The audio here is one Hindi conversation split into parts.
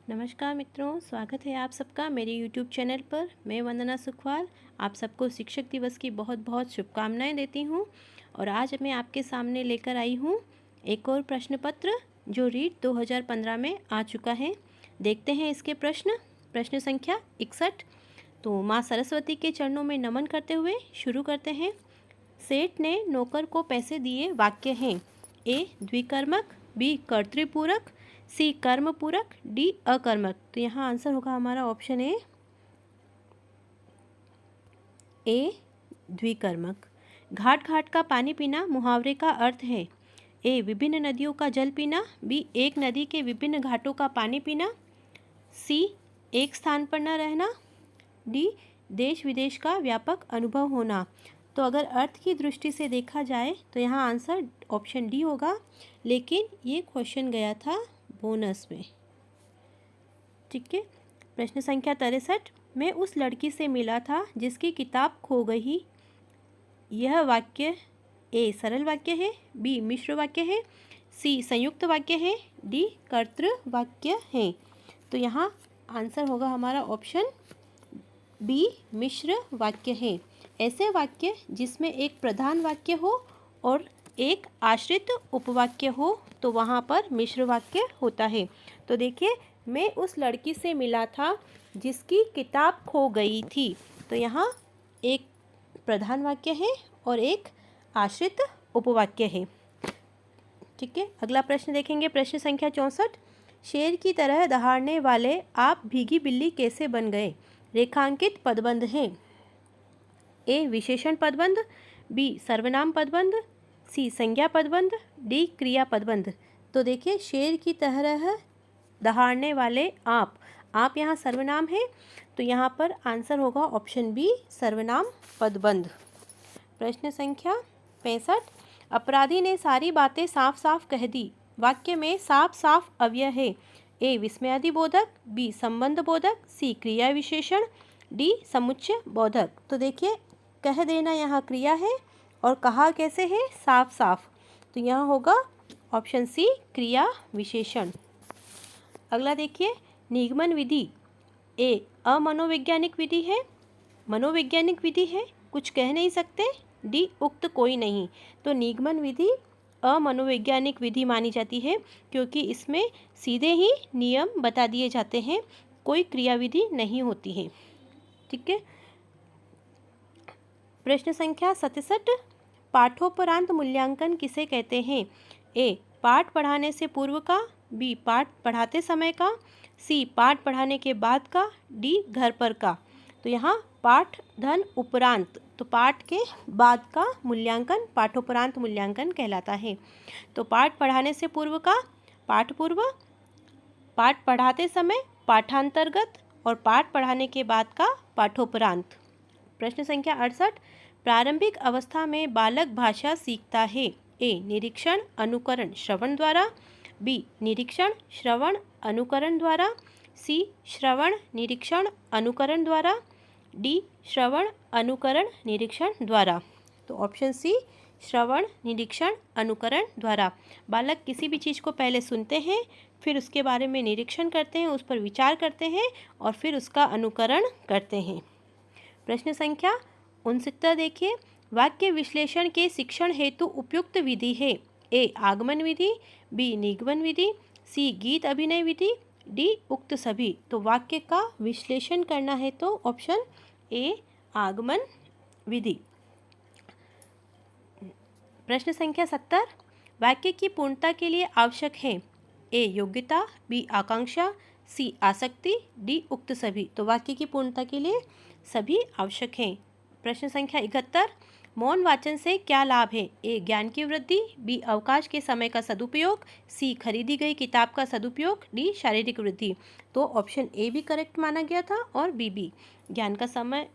नमस्कार मित्रों, स्वागत है आप सबका मेरे YouTube चैनल पर। मैं वंदना सुखवाल आप सबको शिक्षक दिवस की बहुत बहुत शुभकामनाएं देती हूं। और आज मैं आपके सामने लेकर आई हूं एक और प्रश्न पत्र जो रीट 2015 में आ चुका है। देखते हैं इसके प्रश्न संख्या 61। तो माँ सरस्वती के चरणों में नमन करते हुए शुरू करते हैं। सेठ ने नौकर को पैसे दिए वाक्य हैं। ए द्विकर्मक, बी कर्तृपूरक, सी कर्म पूरक, डी अकर्मक। तो यहाँ आंसर होगा हमारा ऑप्शन ए द्विकर्मक। घाट घाट का पानी पीना मुहावरे का अर्थ है। ए विभिन्न नदियों का जल पीना, बी एक नदी के विभिन्न घाटों का पानी पीना, सी एक स्थान पर न रहना, डी देश विदेश का व्यापक अनुभव होना। तो अगर अर्थ की दृष्टि से देखा जाए तो यहाँ आंसर ऑप्शन डी होगा, लेकिन ये क्वेश्चन गया था बोनस में। ठीक है। प्रश्न संख्या 63। मैं उस लड़की से मिला था जिसकी किताब खो गई। यह वाक्य ए सरल वाक्य है, बी मिश्र वाक्य है, सी संयुक्त वाक्य है, डी कर्तृ वाक्य है। तो यहाँ आंसर होगा हमारा ऑप्शन बी मिश्र वाक्य है। ऐसे वाक्य जिसमें एक प्रधान वाक्य हो और एक आश्रित उपवाक्य हो तो वहाँ पर मिश्र वाक्य होता है। तो देखिए, मैं उस लड़की से मिला था जिसकी किताब खो गई थी। तो यहाँ एक प्रधान वाक्य है और एक आश्रित उपवाक्य है। ठीक है। अगला प्रश्न देखेंगे, प्रश्न संख्या 64। शेर की तरह दहाड़ने वाले आप भीगी बिल्ली कैसे बन गए? रेखांकित पदबंध हैं। ए विशेषण पदबंध, बी सर्वनाम पदबंध, सी संज्ञा पदबंध, डी क्रिया पदबंध। तो देखिए, शेर की तरह दहाड़ने वाले आप यहाँ सर्वनाम है, तो यहाँ पर आंसर होगा ऑप्शन बी सर्वनाम पदबंध। प्रश्न संख्या 65। अपराधी ने सारी बातें साफ साफ कह दी। वाक्य में साफ साफ अव्यय है। ए विस्मयादि बोधक, बी संबंध बोधक, सी क्रिया विशेषण, डी समुच्चय बोधक। तो देखिए, कह देना यहाँ क्रिया है और कहा कैसे है? साफ साफ। तो यहाँ होगा ऑप्शन सी क्रिया विशेषण। अगला देखिए, निगमन विधि ए अमनोवैज्ञानिक विधि है, मनोवैज्ञानिक विधि है, कुछ कह नहीं सकते, डी उक्त कोई नहीं। तो निगमन विधि अमनोवैज्ञानिक विधि मानी जाती है क्योंकि इसमें सीधे ही नियम बता दिए जाते हैं, कोई क्रियाविधि नहीं होती है। ठीक है। प्रश्न संख्या 67। पाठोपरांत मूल्यांकन किसे कहते हैं? ए पाठ पढ़ाने से पूर्व का, बी पाठ पढ़ाते समय का, सी पाठ पढ़ाने के बाद का, डी घर पर का। तो यहाँ पाठ धन उपरांत, तो पाठ के बाद का मूल्यांकन पाठोपरांत मूल्यांकन कहलाता है। तो पाठ पढ़ाने से पूर्व का पाठ पूर्व, पाठ पढ़ाते समय पाठांतर्गत और पाठ पढ़ाने के बाद का पाठोपरांत। प्रश्न संख्या 68। प्रारंभिक अवस्था में बालक भाषा सीखता है। ए निरीक्षण अनुकरण श्रवण द्वारा, बी निरीक्षण श्रवण अनुकरण द्वारा, सी श्रवण निरीक्षण अनुकरण द्वारा, डी श्रवण अनुकरण निरीक्षण द्वारा। तो ऑप्शन सी श्रवण निरीक्षण अनुकरण द्वारा। बालक किसी भी चीज़ को पहले सुनते हैं, फिर उसके बारे में निरीक्षण करते हैं, उस पर विचार करते हैं और फिर उसका अनुकरण करते हैं। प्रश्न संख्या 69 देखिए, वाक्य विश्लेषण के शिक्षण हेतु उपयुक्त विधि है। ए आगमन विधि, बी निगमन विधि, सी गीत अभिनय विधि, डी उक्त सभी। तो वाक्य का विश्लेषण करना है तो ऑप्शन ए आगमन विधि। प्रश्न संख्या 70। वाक्य की पूर्णता के लिए आवश्यक है। ए योग्यता, बी आकांक्षा, सी आसक्ति, डी उक्त सभी। तो वाक्य की पूर्णता के लिए सभी आवश्यक हैं। प्रश्न संख्या 71। मौन वाचन से क्या लाभ है? ए ज्ञान की वृद्धि, बी अवकाश के समय का सदुपयोग, सी खरीदी गई किताब का सदुपयोग, डी शारीरिक वृद्धि। तो ऑप्शन ए भी करेक्ट माना गया था और बी भी। ज्ञान का समय,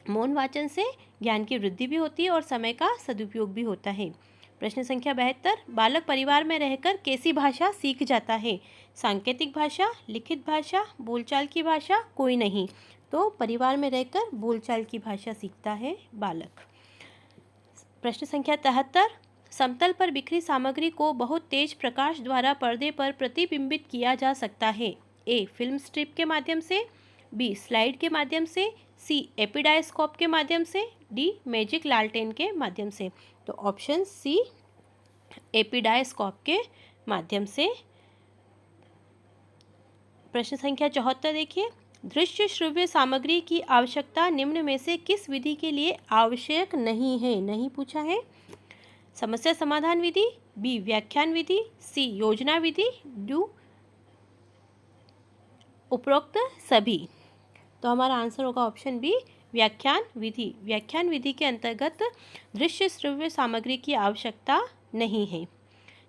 मौन वाचन से ज्ञान की वृद्धि भी होती है और समय का सदुपयोग भी होता है। प्रश्न संख्या 72। बालक परिवार में रहकर कैसी भाषा सीख जाता है? सांकेतिक भाषा, लिखित भाषा, बोलचाल की भाषा, कोई नहीं। तो परिवार में रहकर बोलचाल की भाषा सीखता है बालक। प्रश्न संख्या 73। समतल पर बिखरी सामग्री को बहुत तेज प्रकाश द्वारा पर्दे पर प्रतिबिंबित किया जा सकता है? ए. फिल्म स्ट्रिप के माध्यम से, बी. स्लाइड के माध्यम से, सी. एपिडायस्कोप के माध्यम से, डी. मैजिक लालटेन के माध्यम से। तो ऑप्शन सी, एपिडायस्कोप के माध्यम से। प्रश्न संख्या 74 देखिए, दृश्य श्रव्य सामग्री की आवश्यकता निम्न में से किस विधि के लिए आवश्यक नहीं है? नहीं पूछा है। समस्या समाधान विधि, बी. व्याख्यान विधि, सी. योजना विधि, डी. उपरोक्त सभी। तो हमारा आंसर होगा ऑप्शन बी, व्याख्यान विधि। व्याख्यान विधि के अंतर्गत दृश्य श्रव्य सामग्री की आवश्यकता नहीं है।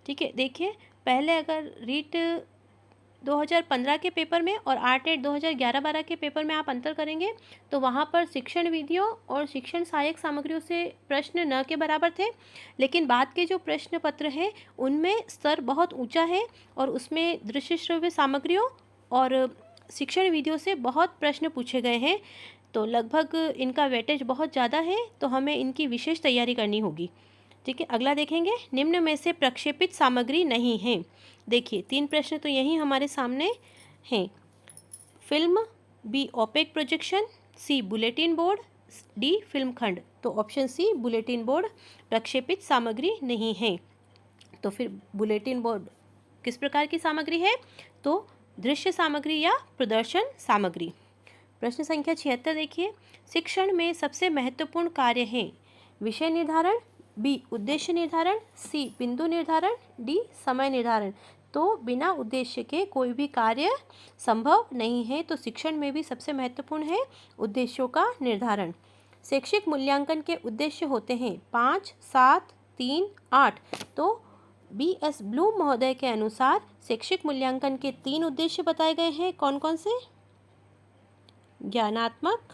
ठीक है, देखिए पहले अगर रीट 2015 के पेपर में और आरटेट 2011-12 के पेपर में आप अंतर करेंगे तो वहाँ पर शिक्षण विधियों और शिक्षण सहायक सामग्रियों से प्रश्न न के बराबर थे, लेकिन बाद के जो प्रश्न पत्र हैं उनमें स्तर बहुत ऊंचा है और उसमें दृश्य श्रव्य सामग्रियों और शिक्षण विधियों से बहुत प्रश्न पूछे गए हैं। तो लगभग इनका वेटेज बहुत ज़्यादा है, तो हमें इनकी विशेष तैयारी करनी होगी। ठीक है, अगला देखेंगे, निम्न में से प्रक्षेपित सामग्री नहीं है। देखिए 3 प्रश्न तो यही हमारे सामने हैं। Film, B. Opaque projection, C. Bulletin board, D. Film खंड। तो ऑप्शन सी, बुलेटिन बोर्ड प्रक्षेपित सामग्री नहीं है। तो फिर बुलेटिन बोर्ड किस प्रकार की सामग्री है? तो दृश्य सामग्री या प्रदर्शन सामग्री। प्रश्न संख्या 76 देखिए, शिक्षण में सबसे महत्वपूर्ण कार्य है? विषय निर्धारण, बी. उद्देश्य निर्धारण, सी. बिंदु निर्धारण, डी. समय निर्धारण। तो बिना उद्देश्य के कोई भी कार्य संभव नहीं है, तो शिक्षण में भी सबसे महत्वपूर्ण है उद्देश्यों का निर्धारण। शैक्षिक मूल्यांकन के उद्देश्य होते हैं 5, 7, 3, 8। तो बी.एस. ब्लूम महोदय के अनुसार शैक्षिक मूल्यांकन के 3 उद्देश्य बताए गए हैं। कौन कौन से? ज्ञानात्मक,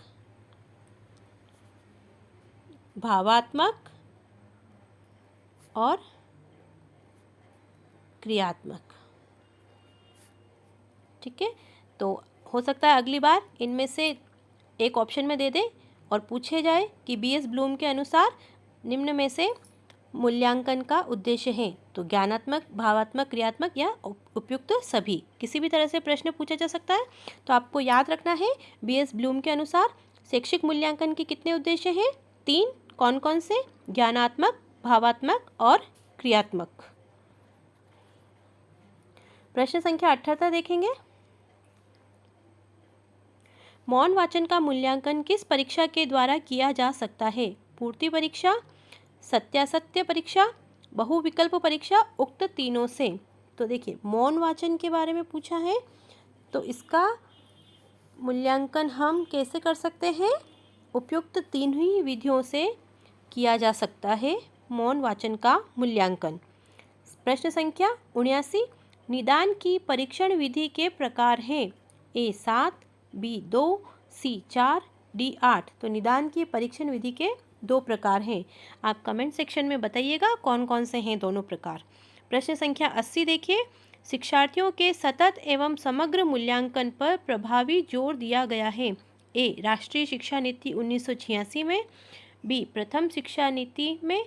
भावात्मक और क्रियात्मक। ठीक है, तो हो सकता है अगली बार इनमें से एक ऑप्शन में दे दे और पूछे जाए कि बी.एस. ब्लूम के अनुसार निम्न में से मूल्यांकन का उद्देश्य है, तो ज्ञानात्मक, भावात्मक, क्रियात्मक या उपयुक्त सभी, किसी भी तरह से प्रश्न पूछा जा सकता है। तो आपको याद रखना है बी.एस. ब्लूम के अनुसार शैक्षिक मूल्यांकन के कितने उद्देश्य हैं? 3। कौन कौन से? ज्ञानात्मक, भावात्मक और क्रियात्मक। प्रश्न संख्या 78 देखेंगे, मौन वाचन का मूल्यांकन किस परीक्षा के द्वारा किया जा सकता है? पूर्ति परीक्षा, सत्यासत्य परीक्षा, बहुविकल्प परीक्षा, उक्त तीनों से। तो देखिए मौन वाचन के बारे में पूछा है, तो इसका मूल्यांकन हम कैसे कर सकते हैं? उपयुक्त 3 ही विधियों से किया जा सकता है मौन वाचन का मूल्यांकन। प्रश्न संख्या 79, निदान की परीक्षण विधि के प्रकार हैं? ए 7, बी 2, सी 4, डी 8। तो निदान की परीक्षण विधि के 2 प्रकार हैं। आप कमेंट सेक्शन में बताइएगा कौन कौन से हैं दोनों प्रकार। प्रश्न संख्या 80 देखिए, शिक्षार्थियों के सतत एवं समग्र मूल्यांकन पर प्रभावी जोर दिया गया है? ए राष्ट्रीय शिक्षा नीति 1986 में, बी प्रथम शिक्षा नीति में,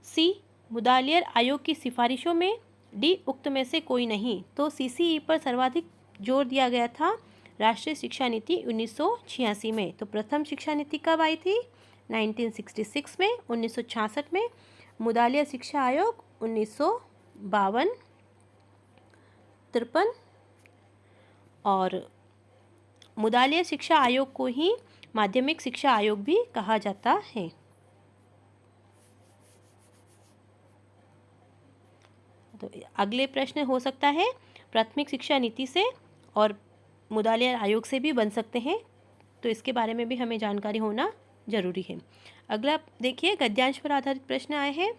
सी मुदालियर आयोग की सिफारिशों में, डी उक्त में से कोई नहीं। तो सीसीई पर सर्वाधिक जोर दिया गया था राष्ट्रीय शिक्षा नीति 1986 में। तो प्रथम शिक्षा नीति कब आई थी? 1966 में। 1966 में मुदालियर शिक्षा आयोग 1952, 53 और मुदालियर शिक्षा आयोग को ही माध्यमिक शिक्षा आयोग भी कहा जाता है। तो अगले प्रश्न हो सकता है प्राथमिक शिक्षा नीति से और मुदालियर आयोग से भी बन सकते हैं, तो इसके बारे में भी हमें जानकारी होना जरूरी है। अगला देखिए, गद्यांश पर आधारित प्रश्न आए हैं।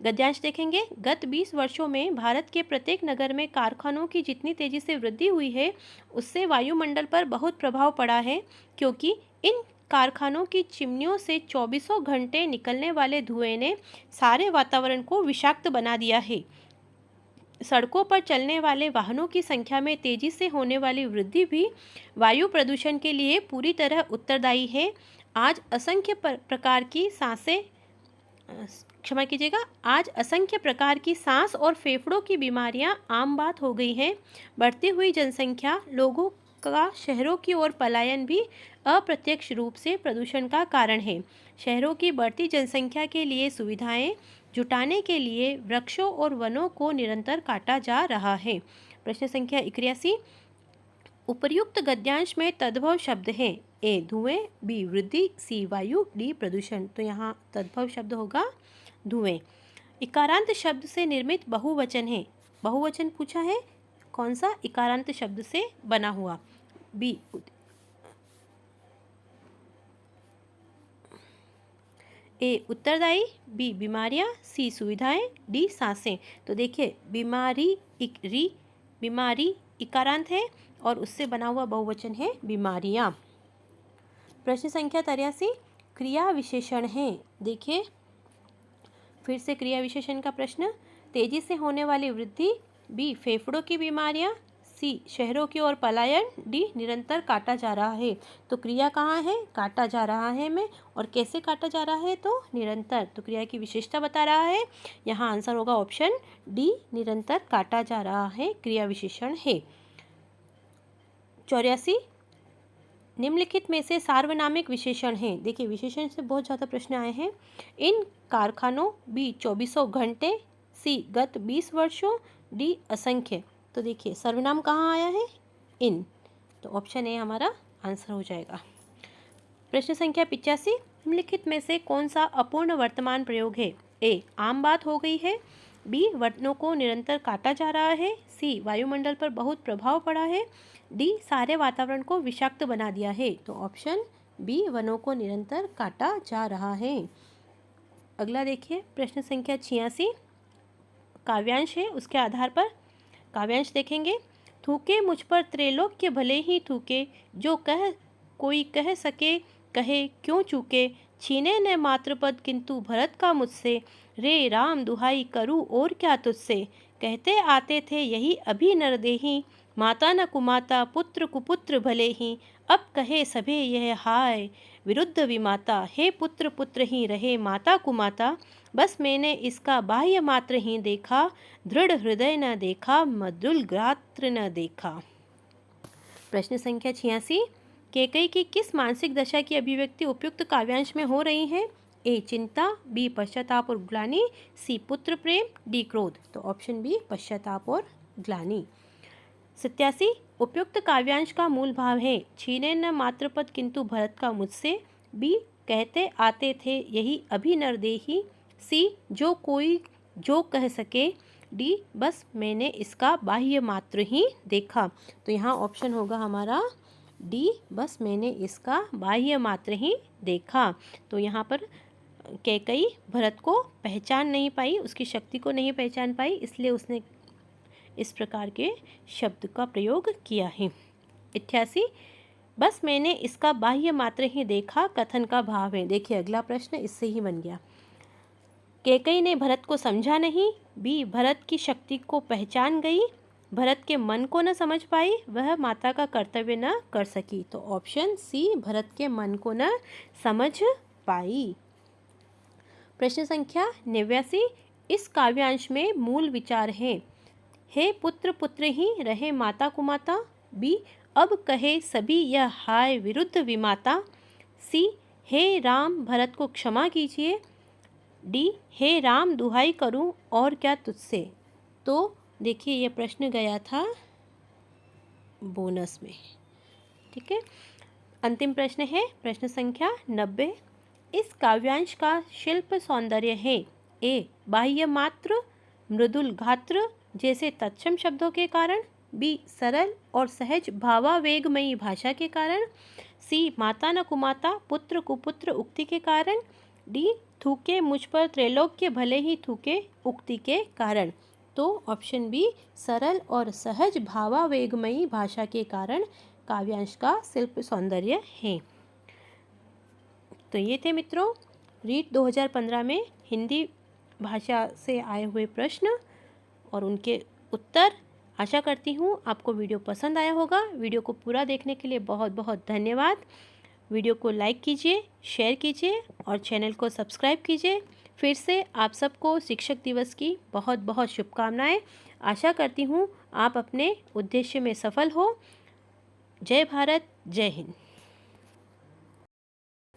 गद्यांश देखेंगे, गत 20 वर्षों में भारत के प्रत्येक नगर में कारखानों की जितनी तेजी से वृद्धि हुई है उससे वायुमंडल पर बहुत प्रभाव पड़ा है, क्योंकि इन कारखानों की चिमनियों से 24 घंटे निकलने वाले धुएं ने सारे वातावरण को विषाक्त बना दिया है। सड़कों पर चलने वाले वाहनों की संख्या में तेजी से होने वाली वृद्धि भी वायु प्रदूषण के लिए पूरी तरह उत्तरदायी है। आज असंख्य प्रकार की सांसें क्षमा कीजिएगा, आज असंख्य प्रकार की सांस और फेफड़ों की बीमारियां आम बात हो गई है। बढ़ती हुई जनसंख्या, लोगों का शहरों की ओर पलायन भी अप्रत्यक्ष रूप से प्रदूषण का कारण है। शहरों की बढ़ती जनसंख्या के लिए सुविधाएं जुटाने के लिए वृक्षों और वनों को निरंतर काटा जा रहा है। प्रश्न संख्या 81, उपर्युक्त गद्यांश में तद्भव शब्द है। ए धुएं, बी वृद्धि, सी वायु, डी प्रदूषण। तो यहाँ तद्भव शब्द होगा धुएं। इकारांत शब्द से निर्मित बहुवचन है। बहुवचन पूछा है, कौन सा इकारांत शब्द से बना हुआ? बी ए उत्तरदायी, बी बीमारियां, सी सुविधाएं, डी सांसें। तो देखिए बीमारी इकारांत है और उससे बना हुआ बहुवचन है बीमारियां। प्रश्न संख्या 83, क्रिया विशेषण है। देखिए फिर से क्रिया विशेषण का प्रश्न। तेजी से होने वाली वृद्धि, बी फेफड़ों की बीमारियां, सी शहरों की ओर पलायन, डी निरंतर काटा जा रहा है। तो क्रिया कहाँ है? काटा जा रहा है में, और कैसे काटा जा रहा है? तो निरंतर। तो क्रिया की विशेषता बता रहा है। यहाँ आंसर होगा ऑप्शन डी, निरंतर काटा जा रहा है, क्रिया विशेषण है। 84, निम्नलिखित में से सार्वनामिक विशेषण हैं। देखिए विशेषण से बहुत ज़्यादा प्रश्न आए हैं। इन कारखानों, बी 2400 घंटे, सी गत 20 वर्षों, डी असंख्य। तो देखिए सर्वनाम कहाँ आया है? इन। तो ऑप्शन ए हमारा आंसर हो जाएगा। प्रश्न संख्या 85, निम्नलिखित में से कौन सा अपूर्ण वर्तमान प्रयोग है? ए आम बात हो गई है, बी वनों को निरंतर काटा जा रहा है, सी वायुमंडल पर बहुत प्रभाव पड़ा है, डी सारे वातावरण को विषाक्त बना दिया है। तो ऑप्शन बी वनों को निरंतर काटा जा रहा है। अगला देखिए प्रश्न संख्या 86, काव्यांश है, उसके आधार पर काव्यांश देखेंगे। थूके मुझ पर त्रैलोक्य भले ही थूके, जो कोई कह सके कहे क्यों चूके, छीने न मातृपद किंतु भरत का मुझसे, रे राम दुहाई करूँ और क्या तुझसे, कहते आते थे यही अभी नरदेही, माता न कुमाता पुत्र कुपुत्र भले ही, अब कहे सभे यह हाय विरुद्ध विमाता, हे पुत्र पुत्र ही रहे माता कुमाता, बस मैंने इसका बाह्य मात्र ही देखा, दृढ़ हृदय न देखा, मृदुल गात्र न देखा। प्रश्न संख्या 86, कैकेयी की किस मानसिक दशा की अभिव्यक्ति उपयुक्त काव्यांश में हो रही है? ए चिंता, बी पश्चाताप और ग्लानि, सी पुत्र प्रेम, डी क्रोध। तो ऑप्शन बी पश्चाताप और ग्लानि। 87, उपयुक्त काव्यांश का मूल भाव है, छीने न मातृपद किंतु भरत का मुझसे, बी कहते आते थे यही अभी नरदेही, सी जो कोई जो कह सके, डी बस मैंने इसका बाह्य मात्र ही देखा। तो यहाँ ऑप्शन होगा हमारा डी, बस मैंने इसका बाह्य मात्र ही देखा। तो यहाँ पर कैकेयी भरत को पहचान नहीं पाई, उसकी शक्ति को नहीं पहचान पाई, इसलिए उसने इस प्रकार के शब्द का प्रयोग किया है। 88, बस मैंने इसका बाह्य मात्र ही देखा कथन का भाव है। देखिए अगला प्रश्न इससे ही बन गया। कैकेयी ने भरत को समझा नहीं, बी भरत की शक्ति को पहचान गई, भरत के मन को न समझ पाई, वह माता का कर्तव्य न कर सकी। तो ऑप्शन सी भरत के मन को न समझ पाई। प्रश्न संख्या 89, इस काव्यांश में मूल विचार है, हे पुत्र पुत्र ही रहे माता कुमाता, बी अब कहे सभी यह हाय विरुद्ध विमाता, सी हे राम भरत को क्षमा कीजिए, डी हे राम दुहाई करूं और क्या तुझसे। तो देखिए ये प्रश्न गया था बोनस में। ठीक है, अंतिम प्रश्न है प्रश्न संख्या 90, इस काव्यांश का शिल्प सौंदर्य है, ए बाह्य मात्र मृदुल गात्र जैसे तत्सम शब्दों के कारण, बी सरल और सहज भावावेगमयी भाषा के कारण, सी माता न कुमाता पुत्र कुपुत्र उक्ति के कारण, डी थूके मुझ पर त्रैलोक्य भले ही थूके उक्ति के कारण। तो ऑप्शन बी सरल और सहज भावावेगमयी भाषा के कारण काव्यांश का शिल्प सौंदर्य है। तो ये थे मित्रों रीट 2015 में हिंदी भाषा से आए हुए प्रश्न और उनके उत्तर। आशा करती हूँ आपको वीडियो पसंद आया होगा। वीडियो को पूरा देखने के लिए बहुत बहुत धन्यवाद। वीडियो को लाइक कीजिए, शेयर कीजिए और चैनल को सब्सक्राइब कीजिए। फिर से आप सबको शिक्षक दिवस की बहुत बहुत शुभकामनाएं। आशा करती हूँ आप अपने उद्देश्य में सफल हो। जय भारत, जय हिंद।